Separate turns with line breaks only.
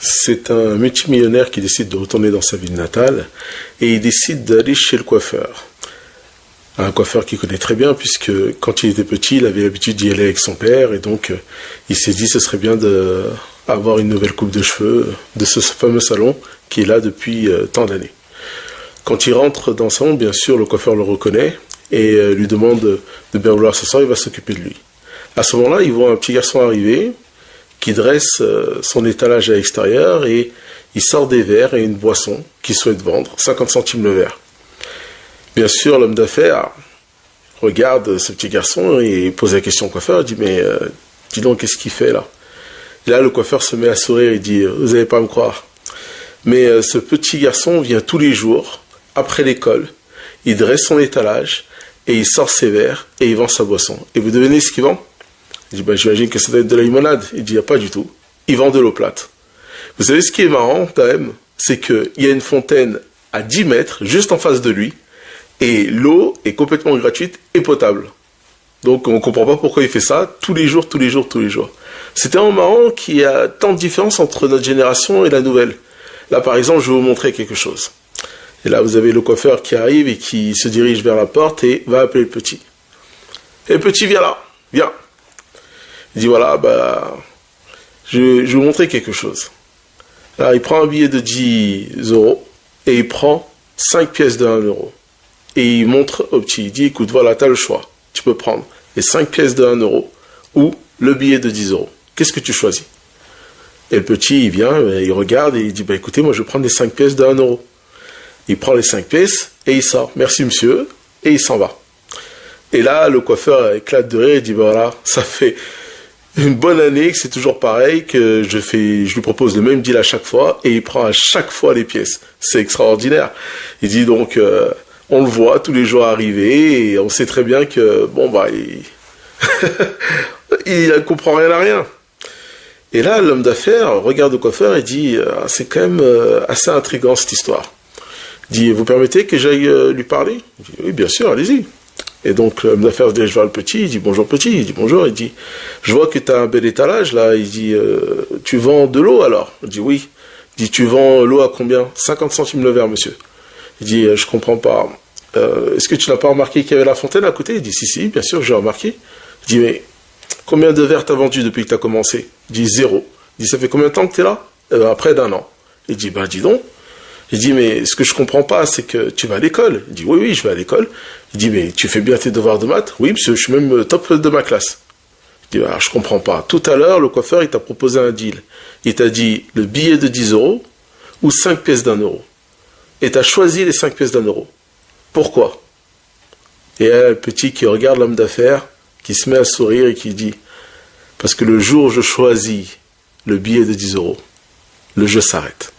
C'est un multimillionnaire qui décide de retourner dans sa ville natale et il décide d'aller chez le coiffeur. Un coiffeur qu'il connaît très bien puisque quand il était petit, il avait l'habitude d'y aller avec son père et donc il s'est dit ce serait bien d'avoir une nouvelle coupe de cheveux de ce fameux salon qui est là depuis tant d'années. Quand il rentre dans le salon, bien sûr, le coiffeur le reconnaît et lui demande de bien vouloir s'asseoir, il va s'occuper de lui. À ce moment-là, il voit un petit garçon arriver qui dresse son étalage à l'extérieur et il sort des verres et une boisson qu'il souhaite vendre, 50 centimes le verre. Bien sûr, l'homme d'affaires regarde ce petit garçon et pose la question au coiffeur, il dit « Mais dis donc, qu'est-ce qu'il fait là ?» Et là, le coiffeur se met à sourire et dit « Vous n'allez pas me croire. Mais ce petit garçon vient tous les jours, après l'école, il dresse son étalage et il sort ses verres et il vend sa boisson. Et vous devinez ce qu'il vend ?» Il dit, j'imagine que ça doit être de la limonade. Il dit, pas du tout. Il vend de l'eau plate. Vous savez ce qui est marrant, quand même, c'est qu'il y a une fontaine à 10 mètres, juste en face de lui, et l'eau est complètement gratuite et potable. Donc, on ne comprend pas pourquoi il fait ça, tous les jours. C'est tellement marrant qu'il y a tant de différence entre notre génération et la nouvelle. Là, par exemple, je vais vous montrer quelque chose. Et là, vous avez le coiffeur qui arrive et qui se dirige vers la porte et va appeler le petit. Et le petit, viens là, viens. Il dit voilà, je vais vous montrer quelque chose. Alors il prend un billet de 10 € et il prend 5 pièces de 1 €. Et il montre au petit, il dit écoute, voilà, tu as le choix. Tu peux prendre les 5 pièces de 1 € ou le billet de 10 €. Qu'est-ce que tu choisis? Et le petit, il vient, il regarde et il dit écoutez, moi je vais prendre les 5 pièces de 1 €. Il prend les 5 pièces et il sort. Merci monsieur. Et il s'en va. Et là, le coiffeur éclate de rire et dit voilà, ça fait une bonne année que c'est toujours pareil, que je lui propose le même deal à chaque fois et il prend à chaque fois les pièces. C'est extraordinaire. Il dit donc, on le voit tous les jours arriver et on sait très bien que, il ne comprend rien à rien. Et là, l'homme d'affaires regarde le coiffeur et dit, c'est quand même assez intriguant cette histoire. Il dit, vous permettez que j'aille lui parler? Il dit, oui, bien sûr, allez-y. Et donc, l'homme d'affaires se dirige vers le petit, il dit bonjour petit, il dit bonjour, il dit je vois que tu as un bel étalage là, il dit tu vends de l'eau alors? Il dit oui. Il dit tu vends l'eau à combien? 50 centimes le verre monsieur. Il dit je comprends pas, est-ce que tu n'as pas remarqué qu'il y avait la fontaine à côté? Il dit si, bien sûr que j'ai remarqué. Il dit mais combien de verres t'as vendu depuis que tu as commencé? Il dit 0. Il dit ça fait combien de temps que tu es là? Après d'1 an. Il dit dis donc. Il dit, mais ce que je comprends pas, c'est que tu vas à l'école. Il dit, oui, je vais à l'école. Il dit, mais tu fais bien tes devoirs de maths? Oui, monsieur, je suis même top de ma classe. Il dit, je comprends pas. Tout à l'heure, le coiffeur, il t'a proposé un deal. Il t'a dit, le billet de 10 € ou 5 pièces d'1 €. Et t'as choisi les 5 pièces d'1 €. Pourquoi? Et là, le petit qui regarde l'homme d'affaires, qui se met à sourire et qui dit, parce que le jour où je choisis le billet de 10 €, le jeu s'arrête.